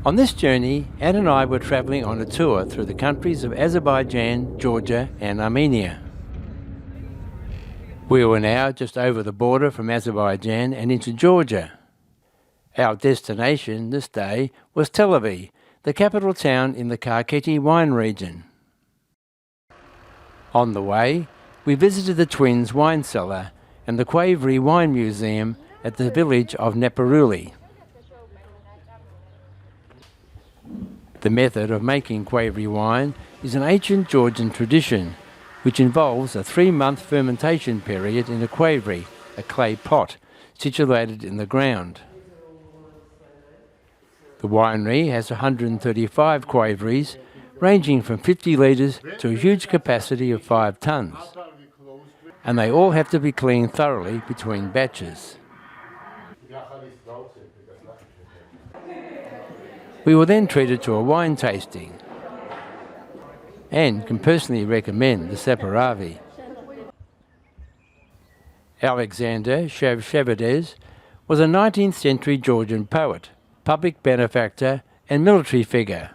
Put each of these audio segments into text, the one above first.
On this journey, Anne and I were travelling on a tour through the countries of Azerbaijan, Georgia and Armenia. We were now just over the border from Azerbaijan and into Georgia. Our destination this day was Telavi, the capital town in the Gergeti wine region. On the way, we visited the Twins wine cellar and the Gudauri wine museum at the village of Neparuli. The method of making Gudauri wine is an ancient Georgian tradition, which involves a 3-month fermentation period in a Gudauri, a clay pot, situated in the ground. The winery has 135 Guauris, ranging from 50 litres to a huge capacity of 5 tonnes, and they all have to be cleaned thoroughly between batches. We were then treated to a wine tasting and can personally recommend the Telavi. Alexander Shavshevides was a 19th century Georgian poet, public benefactor and military figure,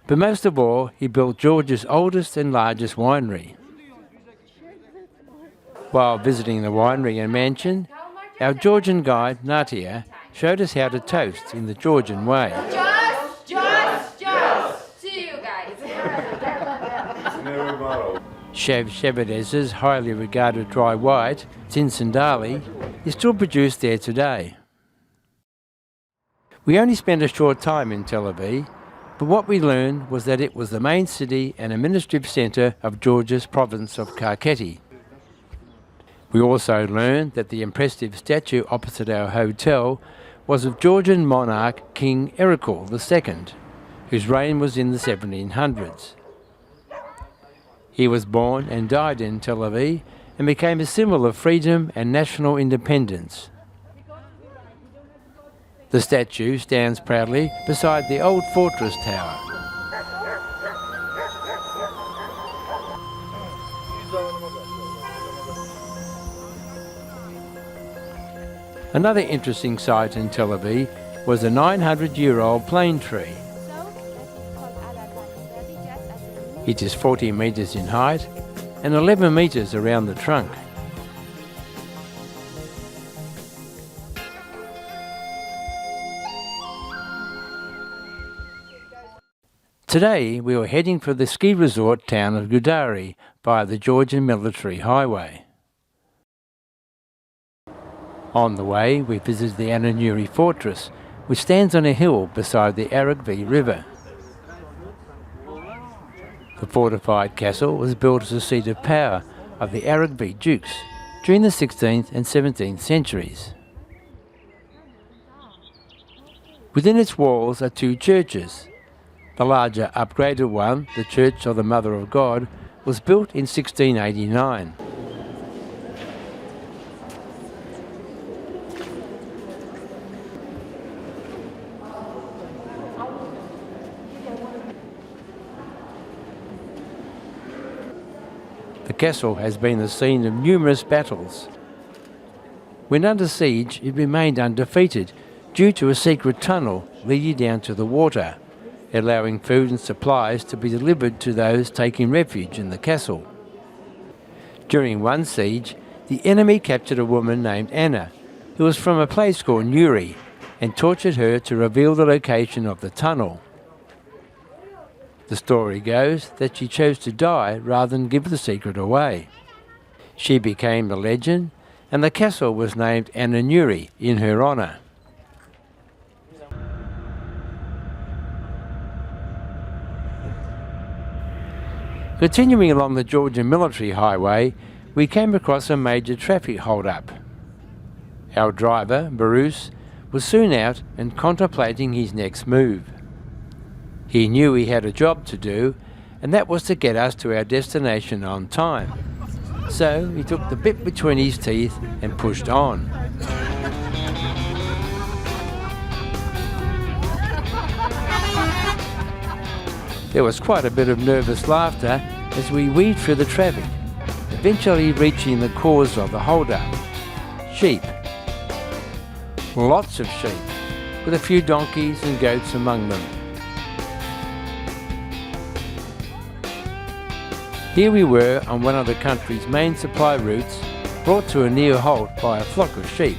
but most of all he built Georgia's oldest and largest winery. While visiting the winery and mansion, our Georgian guide Natia showed us how to toast in the Georgian way. Shavshevides's highly regarded dry white, Tsinsandali, is still produced there today. We only spent a short time in Telavi, but what we learned was that it was the main city and administrative centre of Georgia's province of Gergeti. We also learned that the impressive statue opposite our hotel was of Georgian monarch King Erikl II, whose reign was in the 1700s. He was born and died in Telavi and became a symbol of freedom and national independence. The statue stands proudly beside the old fortress tower. Another interesting sight in Telavi was a 900-year-old plane tree. It is 40 metres in height and 11 metres around the trunk. Today we were heading for the ski resort town of Gudauri via the Georgian Military Highway. On the way we visited the Ananuri fortress, which stands on a hill beside the Aragvi River. The fortified castle was built as a seat of power of the Aragvi dukes during the 16th and 17th centuries. Within its walls are 2 churches. The larger upgraded one, the Church of the Mother of God, was built in 1689. The castle has been the scene of numerous battles. When under siege, it remained undefeated due to a secret tunnel leading down to the water, allowing food and supplies to be delivered to those taking refuge in the castle. During one siege, the enemy captured a woman named Anna, who was from a place called Nuri, and tortured her to reveal the location of the tunnel. The story goes that she chose to die rather than give the secret away. She became a legend, and the castle was named Ananuri in her honour. Continuing along the Georgian Military Highway, we came across a major traffic hold-up. Our driver, Bruce, was soon out and contemplating his next move. He knew he had a job to do, and that was to get us to our destination on time. So he took the bit between his teeth and pushed on. There was quite a bit of nervous laughter as we weaved through the traffic, eventually reaching the cause of the hold-up: sheep. Lots of sheep, with a few donkeys and goats among them. Here we were on one of the country's main supply routes, brought to a near halt by a flock of sheep.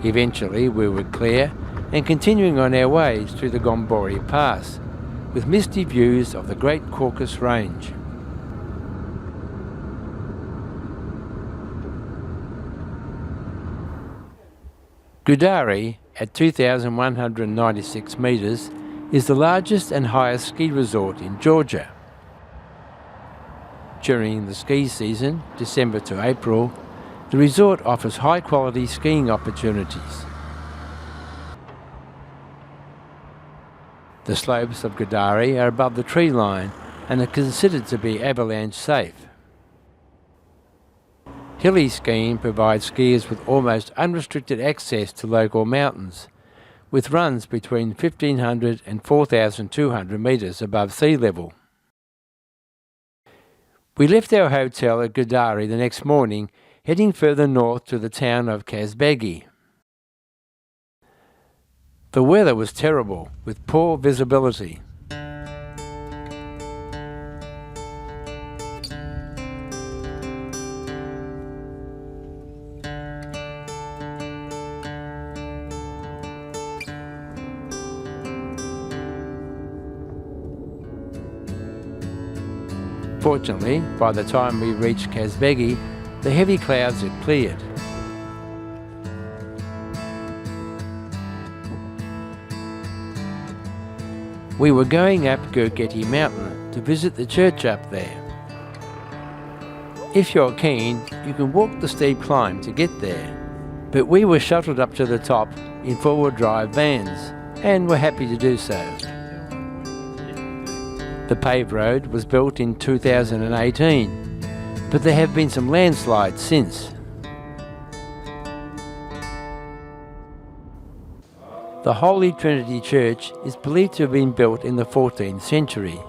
Eventually we were clear and continuing on our way through the Gori Pass, with misty views of the Great Caucasus Range. Gudauri, at 2,196 metres, is the largest and highest ski resort in Georgia. During the ski season, December to April, the resort offers high-quality skiing opportunities. The slopes of Gudauri are above the tree line and are considered to be avalanche safe. Hilly skiing provides skiers with almost unrestricted access to local mountains, with runs between 1,500 and 4,200 metres above sea level. We left our hotel at Gudauri the next morning, heading further north to the town of Kazbegi. The weather was terrible, with poor visibility. Fortunately, by the time we reached Kazbegi, the heavy clouds had cleared. We were going up Gergeti mountain to visit the church up there. If you're keen, you can walk the steep climb to get there, but we were shuttled up to the top in four-wheel drive vans and were happy to do so. The paved road was built in 2018, but there have been some landslides since. The Holy Trinity Church is believed to have been built in the 14th century.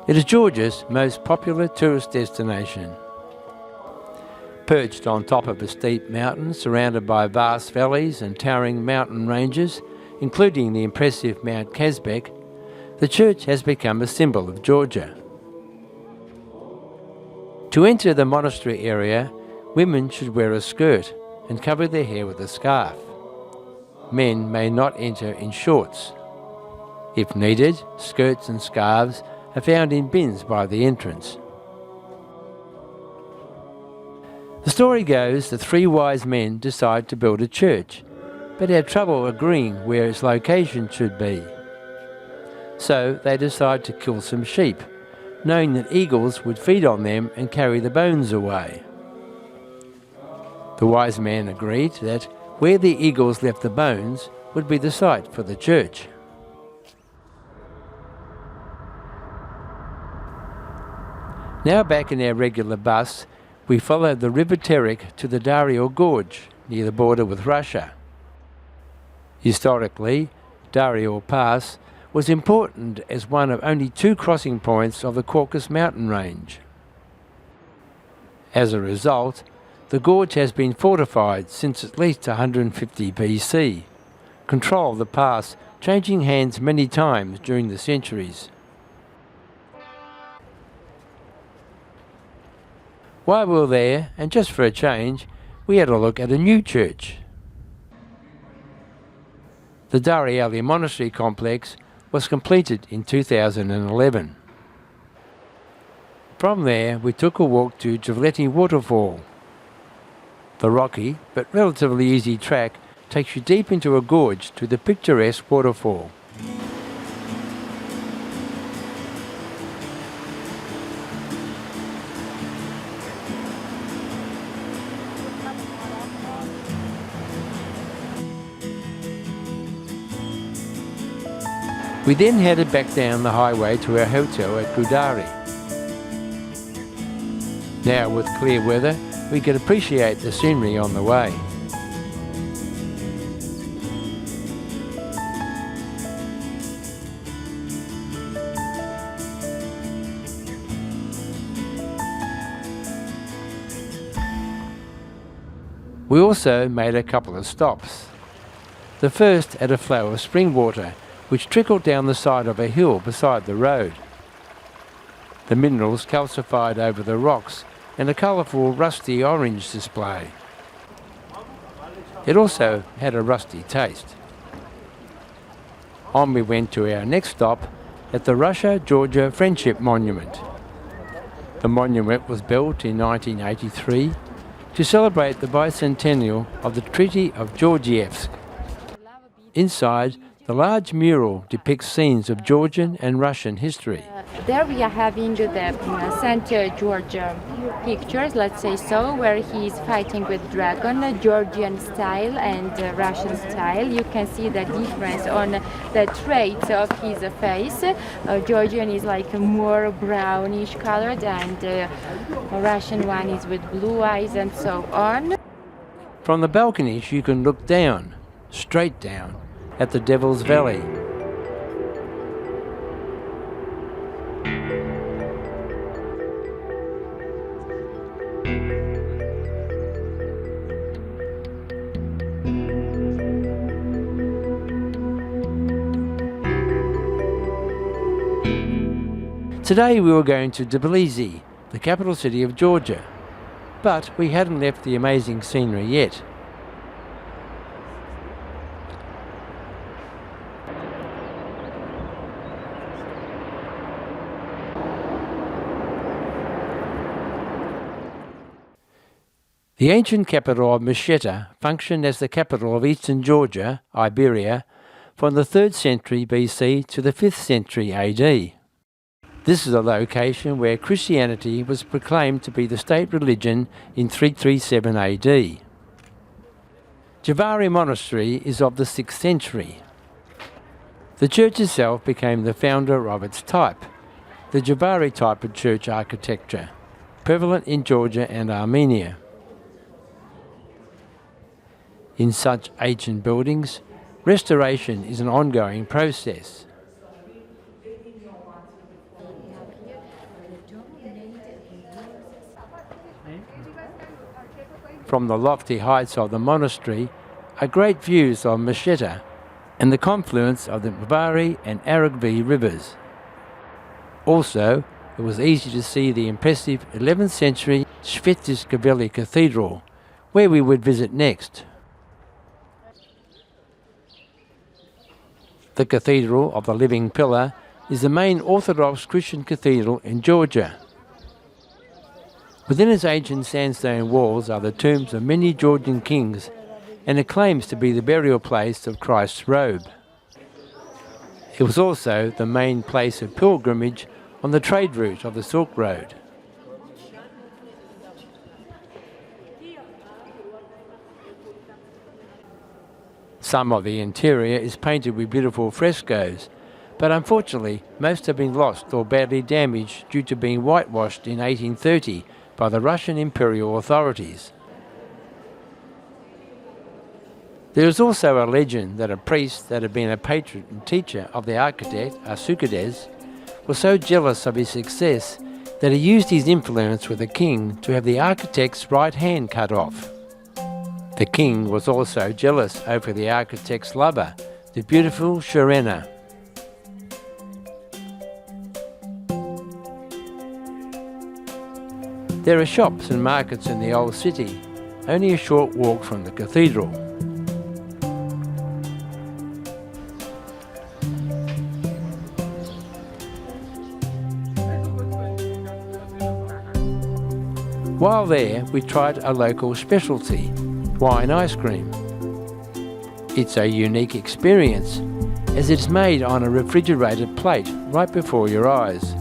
It is Georgia's most popular tourist destination. Perched on top of a steep mountain surrounded by vast valleys and towering mountain ranges, including the impressive Mount Kazbegi, the church has become a symbol of Georgia. To enter the monastery area, women should wear a skirt and cover their hair with a scarf. Men may not enter in shorts. If needed, skirts and scarves are found in bins by the entrance. The story goes that three wise men decide to build a church, but had trouble agreeing where its location should be. So they decide to kill some sheep, knowing that eagles would feed on them and carry the bones away. The wise man agreed that where the eagles left the bones would be the site for the church. Now back in our regular bus, we followed the River Terek to the Dario Gorge, near the border with Russia. Historically, Dario Pass was important as one of only two crossing points of the Caucasus mountain range. As a result, the gorge has been fortified since at least 150 BC. Control of the pass changing hands many times during the centuries. While we were there, and just for a change, we had a look at a new church. The Dari Ali Monastery complex was completed in 2011. From there, we took a walk to Gergeti waterfall. The rocky but relatively easy track takes you deep into a gorge to the picturesque waterfall. We then headed back down the highway to our hotel at Gudauri. Now with clear weather, we could appreciate the scenery on the way. We also made a couple of stops. The first at a flow of spring water, which trickled down the side of a hill beside the road. The minerals calcified over the rocks and a colourful rusty orange display. It also had a rusty taste. On we went to our next stop at the Russia-Georgia Friendship Monument. The monument was built in 1983 to celebrate the bicentennial of the Treaty of Georgievsk. Inside, the large mural depicts scenes of Georgian and Russian history. There we are having the St. George pictures, let's say so, where he is fighting with dragon, Georgian style and Russian style. You can see the difference on the traits of his face. Georgian is like more brownish colored and Russian one is with blue eyes and so on. From the balconies you can look down, straight down, at the Devil's Valley. Today we were going to Tbilisi, the capital city of Georgia, but we hadn't left the amazing scenery yet. The ancient capital of Mtskheta functioned as the capital of eastern Georgia, Iberia, from the 3rd century BC to the 5th century AD. This is a location where Christianity was proclaimed to be the state religion in 337 AD. Gudauri monastery is of the 6th century. The church itself became the founder of its type, the Gudauri type of church architecture, prevalent in Georgia and Armenia. In such ancient buildings, restoration is an ongoing process. From the lofty heights of the monastery are great views of Mtskheta and the confluence of the Gudauri and Aragvi rivers. Also, it was easy to see the impressive 11th century Mtskheta Cathedral, where we would visit next. The Cathedral of the Living Pillar is the main Orthodox Christian cathedral in Georgia. Within its ancient sandstone walls are the tombs of many Georgian kings, and it claims to be the burial place of Christ's robe. It was also the main place of pilgrimage on the trade route of the Silk Road. Some of the interior is painted with beautiful frescoes, but unfortunately most have been lost or badly damaged due to being whitewashed in 1830 by the Russian imperial authorities. There is also a legend that a priest that had been a patron and teacher of the architect, Arsukides, was so jealous of his success that he used his influence with the king to have the architect's right hand cut off. The king was also jealous over the architect's lover, the beautiful Sharena. There are shops and markets in the old city, only a short walk from the cathedral. While there, we tried a local specialty, wine ice cream. It's a unique experience, as it's made on a refrigerated plate right before your eyes.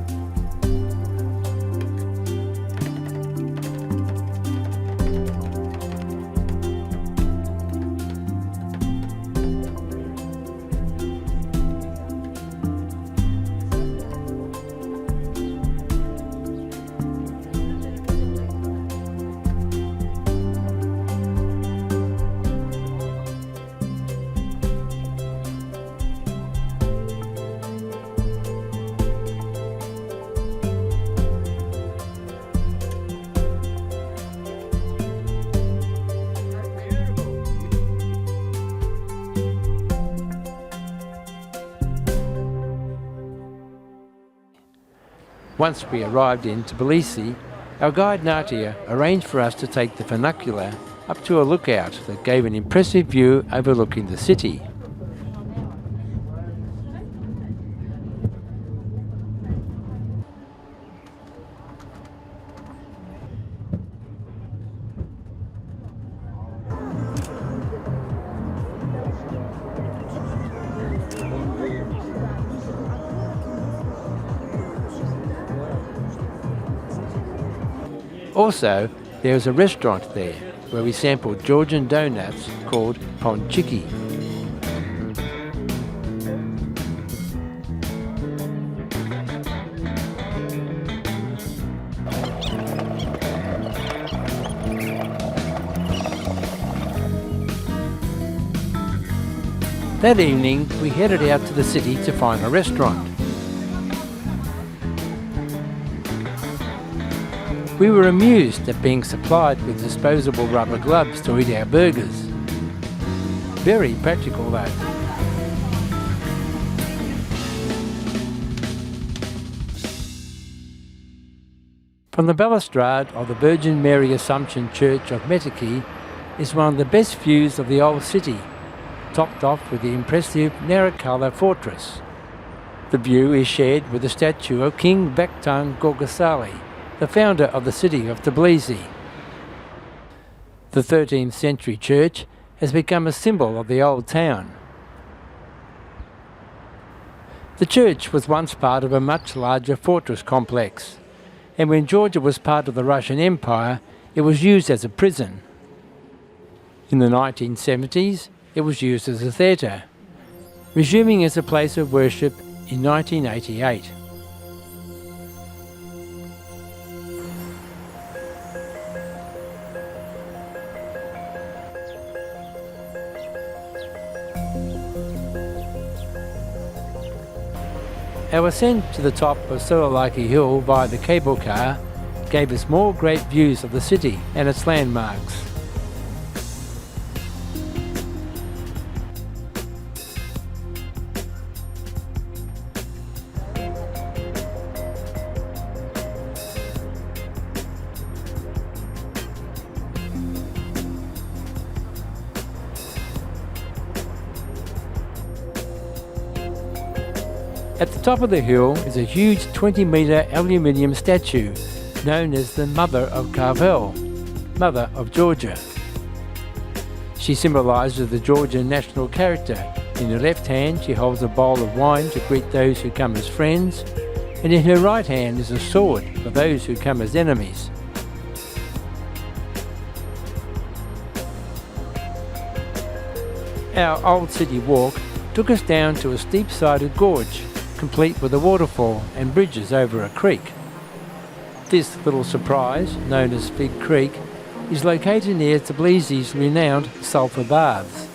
Once we arrived in Tbilisi, our guide Natia arranged for us to take the funicular up to a lookout that gave an impressive view overlooking the city. Also, there was a restaurant there where we sampled Georgian donuts called ponchiki. That evening, we headed out to the city to find a restaurant. We were amused at being supplied with disposable rubber gloves to eat our burgers. Very practical though. From the balustrade of the Virgin Mary Assumption Church of Mtskheta is one of the best views of the old city, topped off with the impressive Narikala fortress. The view is shared with the statue of King Vakhtang Gorgasali, the founder of the city of Tbilisi. The 13th century church has become a symbol of the old town. The church was once part of a much larger fortress complex, and when Georgia was part of the Russian Empire, it was used as a prison. In the 1970s, it was used as a theatre, resuming as a place of worship in 1988. Our ascent to the top of Telavi Hill via the cable car gave us more great views of the city and its landmarks. At the top of the hill is a huge 20-metre aluminium statue known as the Mother of Carvel, Mother of Georgia. She symbolises the Georgian national character. In her left hand she holds a bowl of wine to greet those who come as friends, and in her right hand is a sword for those who come as enemies. Our old city walk took us down to a steep-sided gorge, complete with a waterfall and bridges over a creek. This little surprise, known as Fig Creek, is located near Tbilisi's renowned sulphur baths.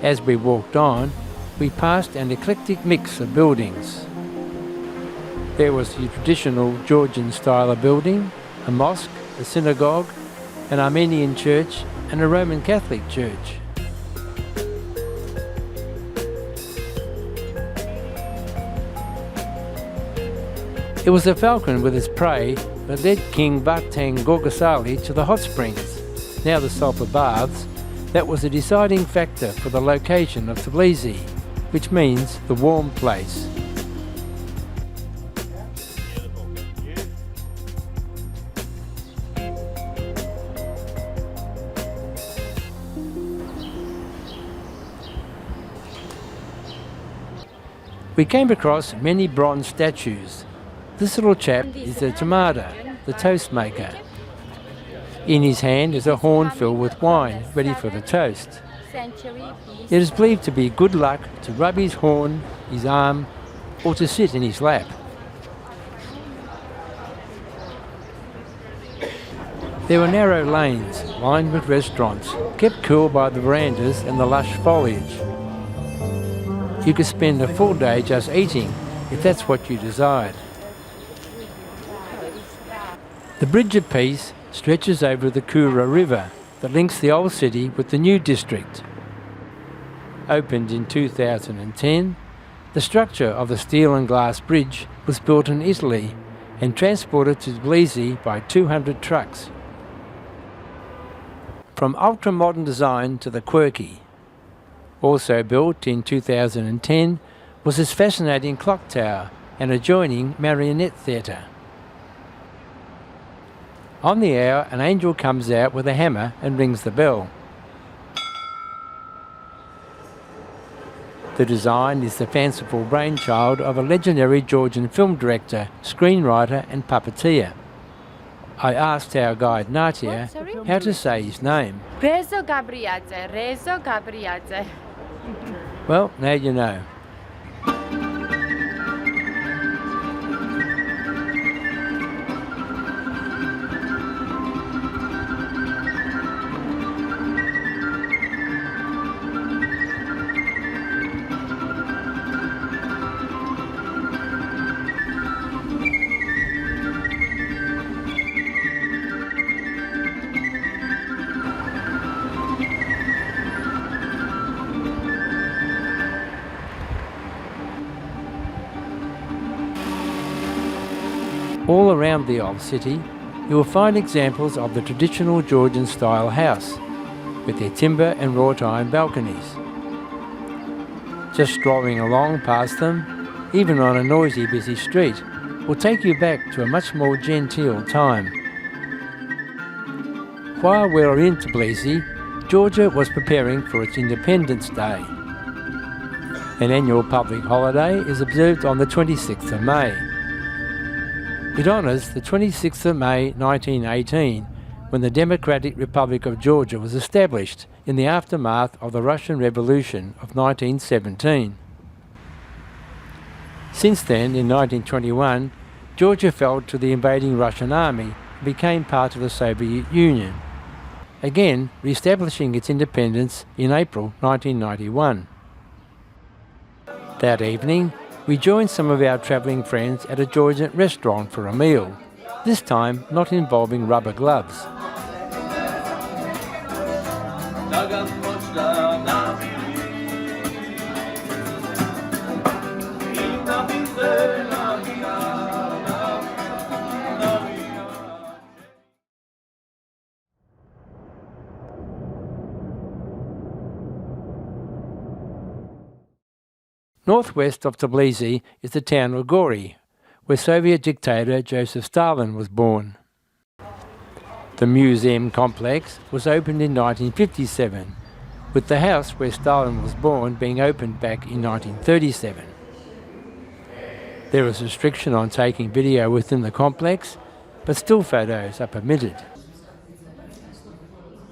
As we walked on, we passed an eclectic mix of buildings. There was the traditional Georgian style of building, a mosque, a synagogue, an Armenian church and a Roman Catholic church. It was the falcon with its prey that led King Vakhtang Gorgasali to the hot springs, now the sulphur baths, that was a deciding factor for the location of Tbilisi, which means the warm place. We came across many bronze statues. This little chap is the Tamada, the toast maker. In his hand is a horn filled with wine, ready for the toast. It is believed to be good luck to rub his horn, his arm, or to sit in his lap. There were narrow lanes lined with restaurants, kept cool by the verandas and the lush foliage. You could spend a full day just eating, if that's what you desired. The Bridge of Peace stretches over the Kura River that links the old city with the new district. Opened in 2010, The structure of the steel and glass bridge was built in Italy and transported to Tbilisi by 200 trucks. From ultra-modern design to the quirky. Also built in 2010 was this fascinating clock tower and adjoining marionette theatre. On the hour, an angel comes out with a hammer and rings the bell. The design is the fanciful brainchild of a legendary Georgian film director, screenwriter and puppeteer. I asked our guide Natia how to say his name. Rezo Gabriadze. Well, now you know. All around the old city, you will find examples of the traditional Georgian-style house, with their timber and wrought iron balconies. Just strolling along past them, even on a noisy, busy street, will take you back to a much more genteel time. While we were in Tbilisi, Georgia was preparing for its Independence Day. An annual public holiday is observed on the 26th of May. It honours the 26th of May 1918, when the Democratic Republic of Georgia was established in the aftermath of the Russian Revolution of 1917. Since then, in 1921, Georgia fell to the invading Russian army and became part of the Soviet Union, again re-establishing its independence in April 1991. That evening, we joined some of our travelling friends at a Georgian restaurant for a meal, this time not involving rubber gloves. Northwest of Tbilisi is the town of Gori, where Soviet dictator Joseph Stalin was born. The museum complex was opened in 1957, with the house where Stalin was born being opened back in 1937. There is a restriction on taking video within the complex, but still photos are permitted.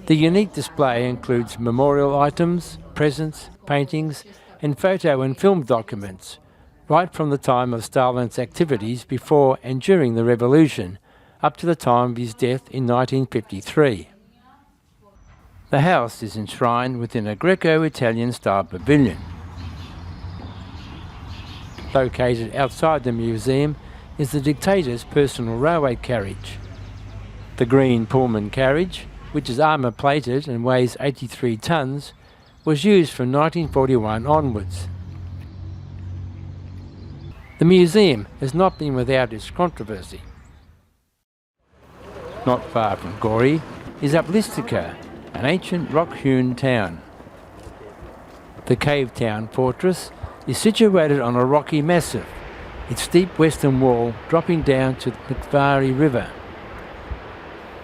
The unique display includes memorial items, presents, paintings, and photo and film documents, right from the time of Stalin's activities before and during the revolution, up to the time of his death in 1953. The house is enshrined within a Greco-Italian style pavilion. Located outside the museum is the dictator's personal railway carriage. The green Pullman carriage, which is armour-plated and weighs 83 tonnes, was used from 1941 onwards. The museum has not been without its controversy. Not far from Gori is Uplistsikhe, an ancient rock-hewn town. The cave town fortress is situated on a rocky massif, its steep western wall dropping down to the Mtskheta river.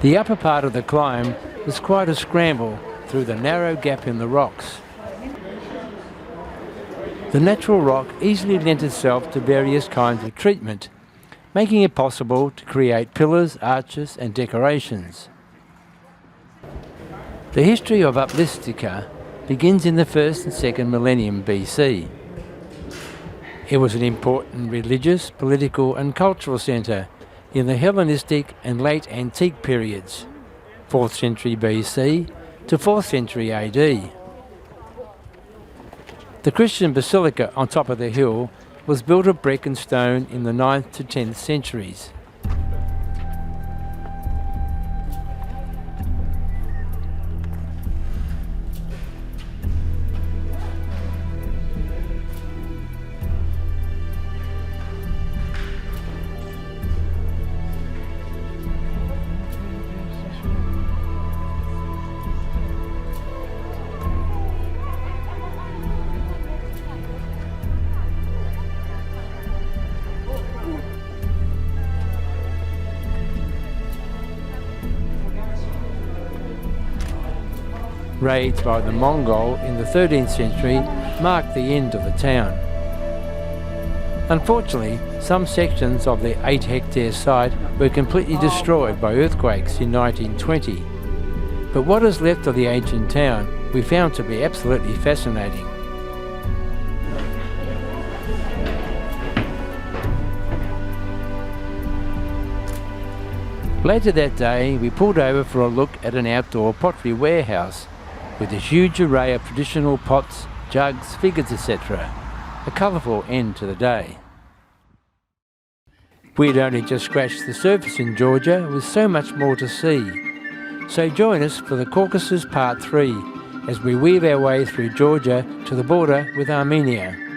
The upper part of the climb was quite a scramble through the narrow gap in the rocks. The natural rock easily lent itself to various kinds of treatment, making it possible to create pillars, arches and decorations. The history of Uplistsikhe begins in the 1st and 2nd millennium BC. It was an important religious, political and cultural centre in the Hellenistic and late antique periods, 4th century BC to 4th century AD. The Christian basilica on top of the hill was built of brick and stone in the 9th to 10th centuries. Raids by the Mongol in the 13th century marked the end of the town. Unfortunately, some sections of the 8-hectare site were completely destroyed by earthquakes in 1920. But what is left of the ancient town we found to be absolutely fascinating. Later that day, we pulled over for a look at an outdoor pottery warehouse with a huge array of traditional pots, jugs, figures, etc. A colourful end to the day. We'd only just scratched the surface in Georgia with so much more to see. So join us for the Caucasus Part 3 as we weave our way through Georgia to the border with Armenia.